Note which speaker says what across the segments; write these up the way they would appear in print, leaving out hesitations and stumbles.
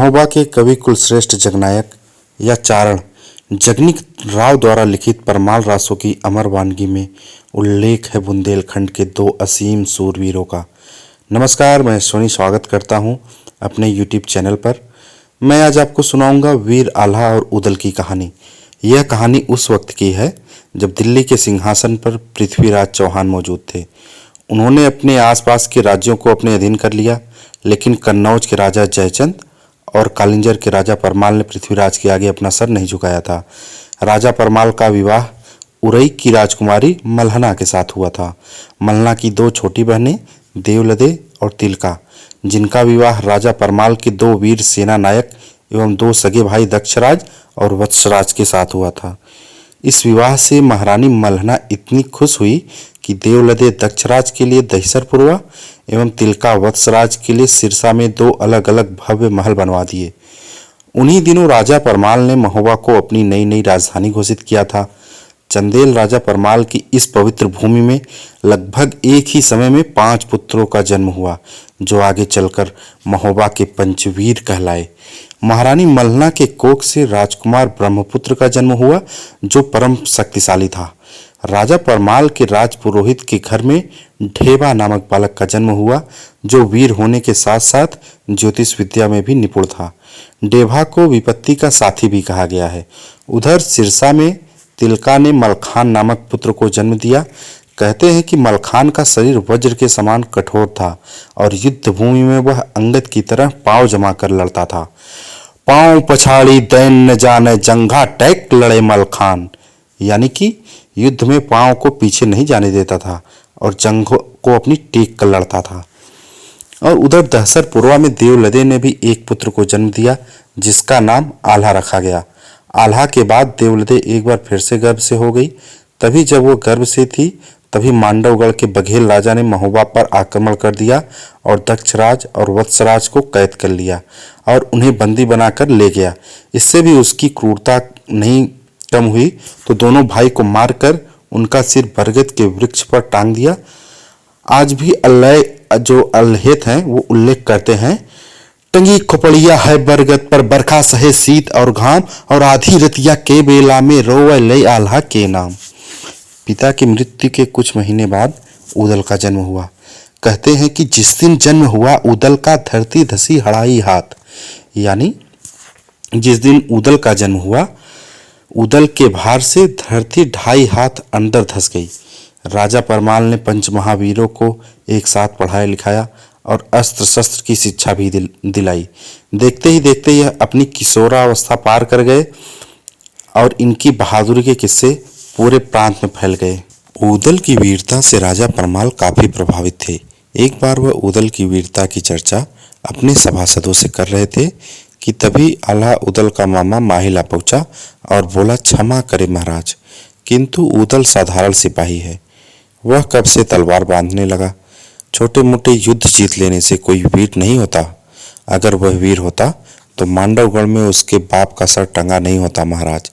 Speaker 1: महोबा के कवि कुलश्रेष्ठ जगनायक या चारण जगनी राव द्वारा लिखित परमाल रासों की अमर वानगी में उल्लेख है बुंदेलखंड के दो असीम सूरवीरों का। नमस्कार, मैं सोनी स्वागत करता हूं अपने यूट्यूब चैनल पर। मैं आज आपको सुनाऊंगा वीर आल्हा और उदल की कहानी। यह कहानी उस वक्त की है जब दिल्ली के सिंहासन पर पृथ्वीराज चौहान मौजूद थे। उन्होंने अपने आसपास के राज्यों को अपने अधीन कर लिया, लेकिन कन्नौज के राजा जयचंद और कालिंजर के राजा परमाल ने पृथ्वीराज के आगे अपना सर नहीं झुकाया था। राजा परमाल का विवाह उरई की राजकुमारी मल्हना के साथ हुआ था। मल्हना की दो छोटी बहनें देवलदे और तिलका, जिनका विवाह राजा परमाल के दो वीर सेना नायक एवं दो सगे भाई दक्षराज और वत्सराज के साथ हुआ था। इस विवाह से महारानी मल्हना इतनी खुश हुई कि देवलदे दक्षराज के लिए दहिसरपुरवा एवं तिलका वत्सराज के लिए सिरसा में दो अलग अलग भव्य महल बनवा दिए। उन्हीं दिनों राजा परमाल ने महोबा को अपनी नई राजधानी घोषित किया था। चंदेल राजा परमाल की इस पवित्र भूमि में लगभग एक ही समय में 5 पुत्रों का जन्म हुआ, जो आगे चलकर महोबा के पंचवीर कहलाए। महारानी मल्हना के कोख से राजकुमार ब्रह्मपुत्र का जन्म हुआ, जो परम शक्तिशाली था। राजा परमाल के राजपुरोहित के घर में ढेबा नामक बालक का जन्म हुआ, जो वीर होने के साथ साथ ज्योतिष विद्या में भी निपुण था। ढेबा को विपत्ति का साथी भी कहा गया है। उधर सिरसा में तिलका ने मलखान नामक पुत्र को जन्म दिया। कहते हैं कि मलखान का शरीर वज्र के समान कठोर था और युद्ध भूमि में वह अंगद की तरह पांव जमा कर लड़ता था। पांव पछाड़ी दैन न जाने जंघा टैक लड़े मलखान, यानी कि युद्ध में पांव को पीछे नहीं जाने देता था और जंघों को अपनी टेक कर लड़ता था। और उधर दहसरपुरवा में देवलदे ने भी एक पुत्र को जन्म दिया, जिसका नाम आल्हा रखा गया। आल्हा के बाद देवलदे एक बार फिर से गर्भ से हो गई। तभी जब वो गर्भ से थी, तभी मांडवगढ़ के बघेल राजा ने महोबा पर आक्रमण कर दिया और दक्षराज और वत्सराज को कैद कर लिया और उन्हें बंदी बनाकर ले गया। इससे भी उसकी क्रूरता नहीं कम हुई तो दोनों भाई को मारकर उनका सिर बरगद के वृक्ष पर टांग दिया। आज भी अल्लाह जो अल्हेत हैं वो उल्लेख करते हैं, टंगी खोपड़िया है बरगद पर, बरखा सहे शीत और घाम, और आधी रतिया के बेला में रोवे ले आल्हा के नाम। पिता की मृत्यु के कुछ महीने बाद उदल का जन्म हुआ। कहते हैं कि जिस दिन जन्म हुआ उदल का धरती धसी हड़ाई हाथ, यानी जिस दिन उदल का जन्म हुआ, उदल के भार से धरती 2.5 हाथ अंदर धस गई। राजा परमाल ने पंचमहावीरों को एक साथ पढ़ाया लिखाया और अस्त्र शस्त्र की शिक्षा भी दिलाई। देखते ही देखते यह अपनी किशोरावस्था पार कर गए और इनकी बहादुरी के किस्से पूरे प्रांत में फैल गए। उदल की वीरता से राजा परमाल काफी प्रभावित थे। एक बार वह उदल की वीरता की चर्चा अपने सभासदों से कर रहे थे कि तभी आल्हा उदल का मामा माहिल आ पहुंचा और बोला, क्षमा करे महाराज, किंतु उदल साधारण सिपाही है। वह कब से तलवार बांधने लगा। छोटे मोटे युद्ध जीत लेने से कोई वीर नहीं होता। अगर वह वीर होता तो मांडवगढ़ में उसके बाप का सर टंगा नहीं होता महाराज।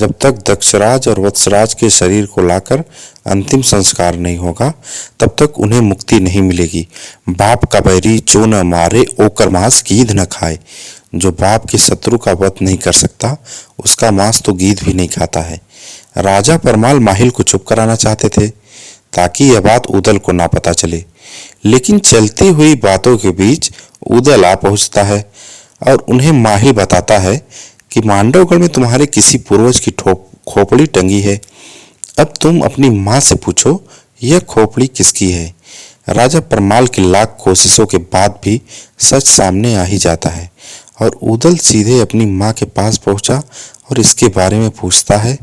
Speaker 1: जब तक दक्षराज और वत्सराज के शरीर को लाकर अंतिम संस्कार नहीं होगा, तब तक उन्हें मुक्ति नहीं मिलेगी। बाप का बैरी जो न मारे ओकर मांस गीध न खाए। जो बाप के शत्रु का वध नहीं कर सकता, उसका मांस तो गीध भी नहीं खाता है। राजा परमाल माहिल को चुप कराना चाहते थे ताकि यह बात उदल को ना पता चले, लेकिन चलती हुई बातों के बीच उदल आ पहुंचता है और उन्हें माहिल बताता है कि मांडवगढ़ में तुम्हारे किसी पूर्वज की खोपड़ी टंगी है। अब तुम अपनी माँ से पूछो यह खोपड़ी किसकी है। राजा परमाल की लाख कोशिशों के बाद भी सच सामने आ ही जाता है और उदल सीधे अपनी माँ के पास पहुंचा और इसके बारे में पूछता है।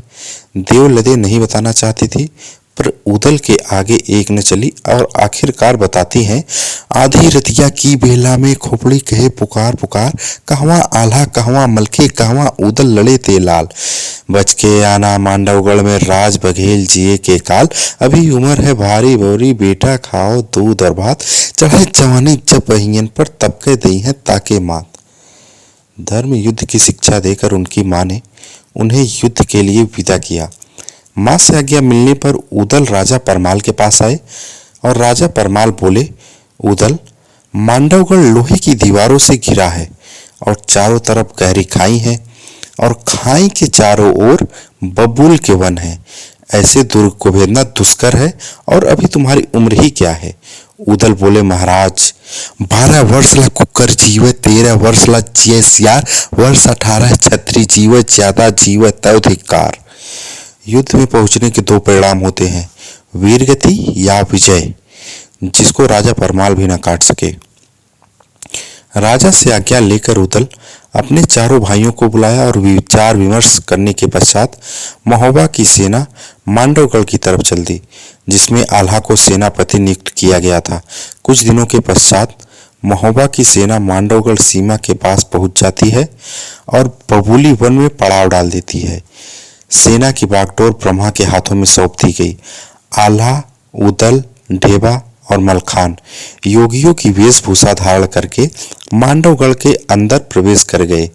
Speaker 1: देवलदे नहीं बताना चाहती थी, पर उदल के आगे एक न चली और आखिरकार बताती हैं, आधी रतिया की बेला में खोपड़ी कहे पुकार पुकार, कहवा आल्हा कहवा मलखे कहवा उदल लड़े ते लाल। बच के आना मांडवगढ़ में राज बघेल जिए के काल, अभी उम्र है भारी बोरी, बेटा खाओ दूध और भात, चढ़े जवानी जब पहियन पर तब के दई है ताके मात। धर्म युद्ध की शिक्षा देकर उनकी माँ ने उन्हें युद्ध के लिए विदा किया। माँ से आज्ञा मिलने पर उदल राजा परमाल के पास आए और राजा परमाल बोले, उदल, मांडवगढ़ लोहे की दीवारों से घिरा है और चारों तरफ गहरी खाई है और खाई के चारों ओर बबूल के वन है। ऐसे दुर्ग को भेदना दुष्कर है और अभी तुम्हारी उम्र ही क्या है। उदल बोले, महाराज 12 वर्ष ला कुकर जीव, 13 वर्ष ला जिये सियार, वर्ष 18 छत्री जीव, ज्यादा जीव तव धिक्कार। युद्ध में पहुंचने के दो परिणाम होते हैं, वीरगति या विजय, जिसको राजा परमाल भी न काट सके। राजा से आज्ञा लेकर उदल अपने चारों भाइयों को बुलाया और विचार विमर्श करने के पश्चात महोबा की सेना मांडवगढ़ की तरफ चल दी, जिसमें आल्हा को सेनापति नियुक्त किया गया था। कुछ दिनों के पश्चात महोबा की सेना मांडवगढ़ सीमा के पास पहुंच जाती है और बबूली वन में पड़ाव डाल देती है। सेना की बागडोर ब्रह्मा के हाथों में सौंप दी गई। आल्हा, उदल, ढेबा और मलखान योगियों की वेशभूषा धारण करके मांडवगढ़ के अंदर प्रवेश कर गए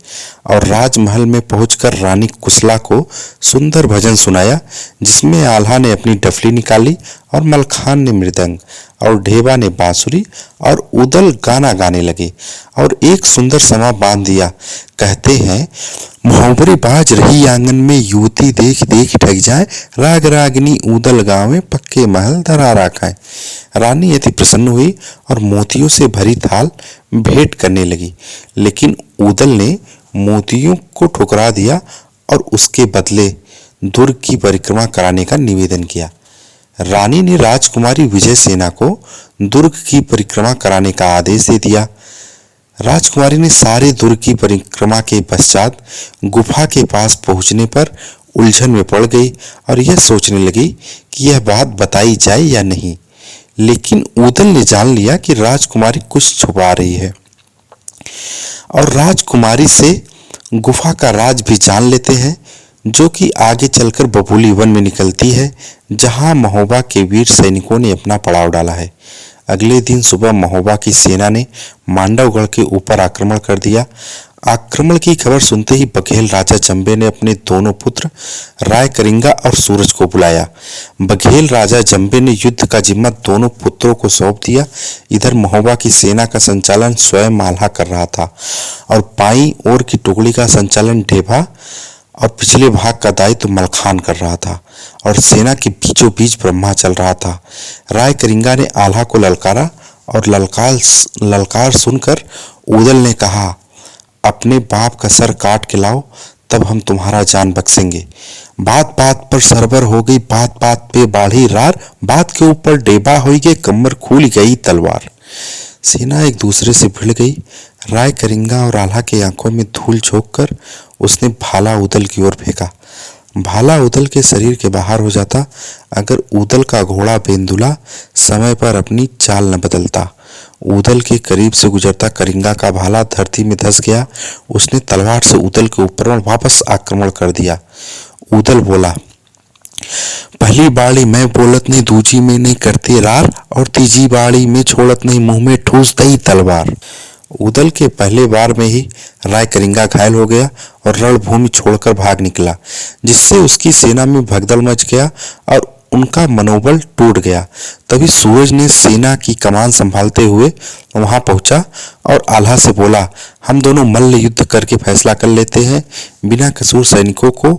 Speaker 1: और राजमहल में पहुंचकर रानी कुशला को सुंदर भजन सुनाया, जिसमें आल्हा ने अपनी डफली निकाली और मलखान ने मृदंग और ढेबा ने बांसुरी और उदल गाना गाने लगे और एक सुंदर समा बांध दिया। कहते हैं, मोहबरी बाज रही आंगन में, युवती देख देख ठग जाए, राग रागनी उदल गाँव में पक्के महल धरा राखाए। रानी अति प्रसन्न हुई और मोतियों से भरी थाल भेंट करने लगी, लेकिन उदल ने मोतियों को ठुकरा दिया और उसके बदले दुर्ग की परिक्रमा कराने का निवेदन किया। रानी ने राजकुमारी विजय सेना को दुर्ग की परिक्रमा कराने का आदेश दे दिया। राजकुमारी ने सारे दुर्ग की परिक्रमा के पश्चात गुफा के पास पहुंचने पर उलझन में पड़ गई और यह सोचने लगी कि यह बात बताई जाए या नहीं, लेकिन उदल ने जान लिया कि राजकुमारी कुछ छुपा रही है और राजकुमारी से गुफा का राज भी जान लेते हैं, जो कि आगे चलकर बबूली वन में निकलती है, जहां महोबा के वीर सैनिकों ने अपना पड़ाव डाला है। अगले दिन सुबह महोबा की सेना ने मांडवगढ़ के ऊपर आक्रमण कर दिया। आक्रमण की खबर सुनते ही बघेल राजा जंबे ने अपने दोनों पुत्र राय करिंगा और सूरज को बुलाया। बघेल राजा जंबे ने युद्ध का जिम्मा दोनों पुत्रों को सौंप दिया। इधर महोबा की सेना का संचालन स्वयं आल्हा कर रहा था और बाईं ओर की टुकड़ी का संचालन ढेबा और पिछले भाग का दायित्व मलखान कर रहा था और सेना के बीचों बीच ब्रह्मा चल रहा था। राय करिंगा ने आल्हा को ललकारा और ललकार सुनकर उदल ने कहा, अपने बाप का सर काट के लाओ, तब हम तुम्हारा जान बख्शेंगे। बात बात पर सरबर हो गई, बात बात पे बाढ़ी रार, बात के ऊपर डेबा हो गई, कमर खुल गई तलवार। सेना एक दूसरे से भिड़ गई। राय करिंगा और आल्हा के आंखों में धूल झोंककर उसने भाला उदल की ओर फेंका। भाला उदल के शरीर के बाहर हो जाता अगर उदल का घोड़ा बेंदुला समय पर अपनी चाल न बदलता। उदल के करीब से गुजरता करिंगा का भाला धरती में धंस गया। उसने तलवार से उदल के ऊपर वापस आक्रमण कर दिया। उदल बोला, पहली बाड़ी में बोलत नहीं, दूजी में नहीं करती रार, और तीजी बाड़ी में छोड़त नहीं, मुंह में ठूस दई तलवार। उदल के पहले बार में ही राय करिंगा घायल हो गया और रणभूमि छोड़कर भाग निकला, जिससे उसकी सेना में भगदड़ मच गया और उनका मनोबल टूट गया। तभी सूरज ने सेना की कमान संभालते हुए वहां पहुंचा और आल्हा से बोला, हम दोनों मल्ल युद्ध करके फैसला कर लेते हैं, बिना कसूर सैनिकों को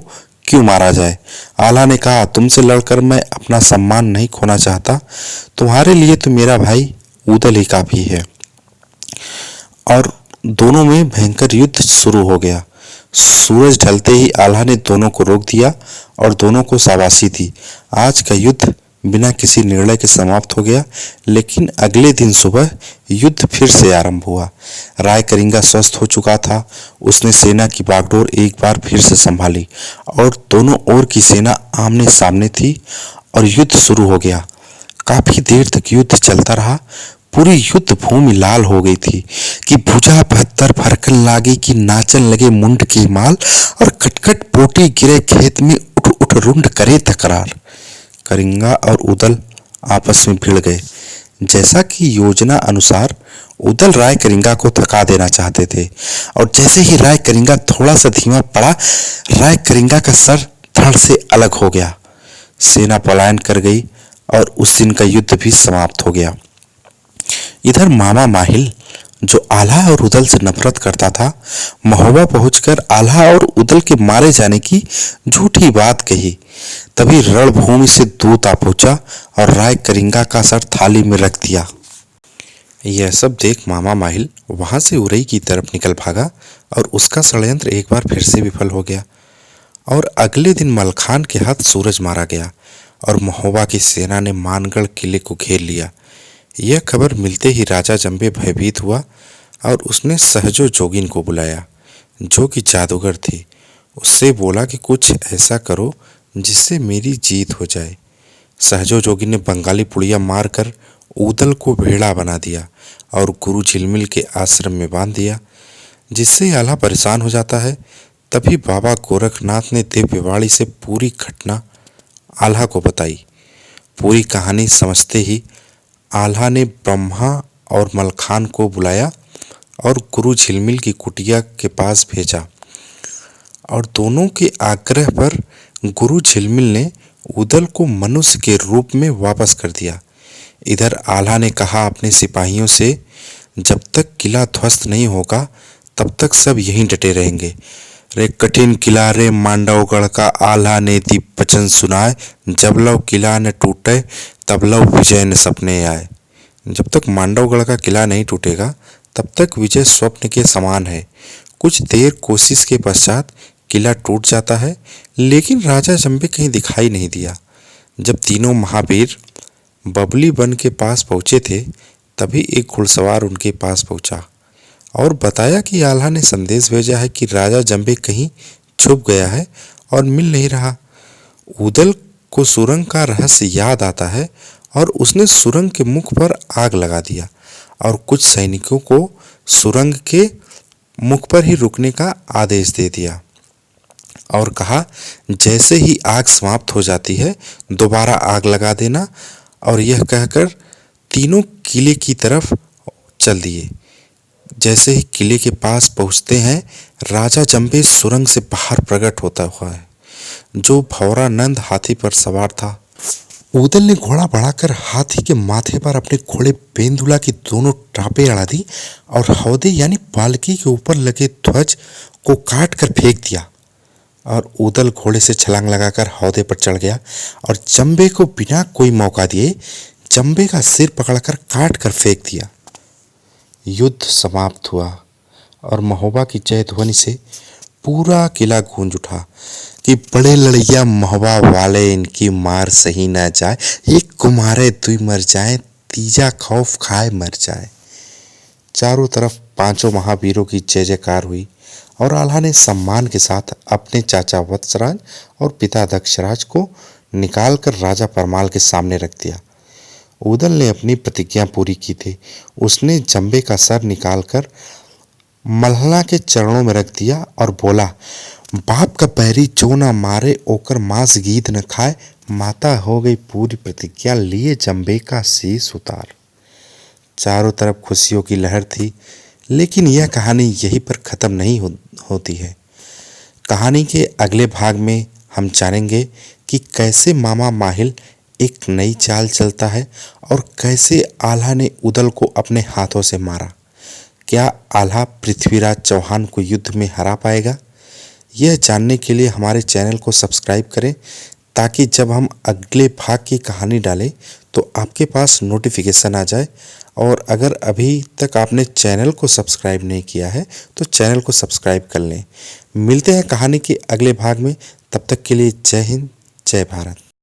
Speaker 1: क्यों मारा जाए। आल्हा ने कहा, तुमसे लड़कर मैं अपना सम्मान नहीं खोना चाहता, तुम्हारे लिए तो मेरा भाई उदल ही काफी है। और दोनों में भयंकर युद्ध शुरू हो गया। सूरज ढलते ही आल्हा ने दोनों को रोक दिया और दोनों को शाबाशी दी। आज का युद्ध बिना किसी निर्णय के समाप्त हो गया, लेकिन अगले दिन सुबह युद्ध फिर से आरंभ हुआ। राय करिंगा स्वस्थ हो चुका था। उसने सेना की बागडोर एक बार फिर से संभाली और दोनों ओर की सेना आमने सामने थी और युद्ध शुरू हो गया। काफी देर तक युद्ध चलता रहा। पूरी युद्ध भूमि लाल हो गई थी कि भुजा पत्थर फरकन लागे कि नाचन लगे मुंड के माल, और कटकट पोटी गिरे खेत में उठ उठ रुंड करे तकरार। करिंगा और उदल आपस में भिड़ गए। जैसा कि योजना अनुसार उदल राय करिंगा को थका देना चाहते थे, और जैसे ही राय करिंगा थोड़ा सा धीमा पड़ा, राय करिंगा का सर धड़ से अलग हो गया। सेना पलायन कर गई और उस दिन का युद्ध भी समाप्त हो गया। इधर मामा माहिल जो आल्हा और उदल से नफरत करता था, महोबा पहुंचकर आल्हा और उदल के मारे जाने की झूठी बात कही। तभी रणभूमि से दूत आ पहुंचा और राय करिंगा का सर थाली में रख दिया। यह सब देख मामा माहिल वहां से उरई की तरफ निकल भागा और उसका षड्यंत्र एक बार फिर से विफल हो गया। और अगले दिन मलखान के हाथ सूरज मारा गया और महोबा की सेना ने मानगढ़ किले को घेर लिया। यह खबर मिलते ही राजा जंबे भयभीत हुआ और उसने सहजो जोगिन को बुलाया, जो कि जादूगर थी। उससे बोला कि कुछ ऐसा करो जिससे मेरी जीत हो जाए। सहजो जोगिन ने बंगाली पुड़िया मारकर ऊदल को भेड़ा बना दिया और गुरु झिलमिल के आश्रम में बांध दिया, जिससे आल्हा परेशान हो जाता है। तभी बाबा गोरखनाथ ने दिव्यवाणी से पूरी घटना आल्हा को बताई। पूरी कहानी समझते ही आल्हा ने ब्रह्मा और मलखान को बुलाया और गुरु झिलमिल की कुटिया के पास भेजा और दोनों के आग्रह पर गुरु झिलमिल ने उदल को मनुष्य के रूप में वापस कर दिया। इधर आल्हा ने कहा अपने सिपाहियों से, जब तक किला ध्वस्त नहीं होगा तब तक सब यहीं डटे रहेंगे। रे कठिन किला रे मांडवगढ़ का आल्हा ने दीप वचन सुनाए, जब लव किला न टूटे तब लव विजय न सपने आए। जब तक मांडवगढ़ का किला नहीं टूटेगा तब तक विजय स्वप्न के समान है। कुछ देर कोशिश के पश्चात किला टूट जाता है, लेकिन राजा जंबे कहीं दिखाई नहीं दिया। जब तीनों महावीर बबली वन के पास पहुंचे थे, तभी एक घुड़सवार उनके पास पहुंचा और बताया कि आल्हा ने संदेश भेजा है कि राजा जंबे कहीं छुप गया है और मिल नहीं रहा। उदल को सुरंग का रहस्य याद आता है और उसने सुरंग के मुख पर आग लगा दिया और कुछ सैनिकों को सुरंग के मुख पर ही रुकने का आदेश दे दिया और कहा, जैसे ही आग समाप्त हो जाती है दोबारा आग लगा देना। और यह कहकर तीनों किले की तरफ चल दिए। जैसे ही किले के पास पहुंचते हैं, राजा जंबे सुरंग से बाहर प्रकट होता हुआ है, जो भौरानंद हाथी पर सवार था। उदल ने घोड़ा बढ़ाकर हाथी के माथे पर अपने घोड़े बेंदुला की दोनों टापें अड़ा दी और हौदे यानी पालकी के ऊपर लगे ध्वज को काट कर फेंक दिया। और उदल घोड़े से छलांग लगाकर हौदे पर चढ़ गया और जंबे को बिना कोई मौका दिए जंबे का सिर पकड़कर काट कर फेंक दिया। युद्ध समाप्त हुआ और महोबा की जय ध्वनि से पूरा किला गूंज उठा कि बड़े लड़ैया महोबा वाले, इनकी मार सही न जाए, एक कुम्हारे दुई मर जाए, तीजा खौफ खाए मर जाए। चारों तरफ पांचों महावीरों की जय जयकार हुई और आल्हा ने सम्मान के साथ अपने चाचा वत्सराज और पिता दक्षराज को निकालकर राजा परमाल के सामने रख दिया। उदल ने अपनी प्रतिज्ञा पूरी की थी। उसने जंबे का सर निकालकर मल्हला के चरणों में रख दिया और बोला, बाप का पैरी जो न मारे ओकर मांस गीध न खाए, माता हो गई पूरी प्रतिज्ञा, लिए जंबे का शीश उतार। चारों तरफ खुशियों की लहर थी, लेकिन यह कहानी यहीं पर ख़त्म नहीं होती है। कहानी के अगले भाग में हम जानेंगे कि कैसे मामा माहिल एक नई चाल चलता है और कैसे आल्हा ने उदल को अपने हाथों से मारा। क्या आल्हा पृथ्वीराज चौहान को युद्ध में हरा पाएगा? यह जानने के लिए हमारे चैनल को सब्सक्राइब करें, ताकि जब हम अगले भाग की कहानी डालें तो आपके पास नोटिफिकेशन आ जाए। और अगर अभी तक आपने चैनल को सब्सक्राइब नहीं किया है तो चैनल को सब्सक्राइब कर लें। मिलते हैं कहानी के अगले भाग में, तब तक के लिए जय हिंद, जय भारत।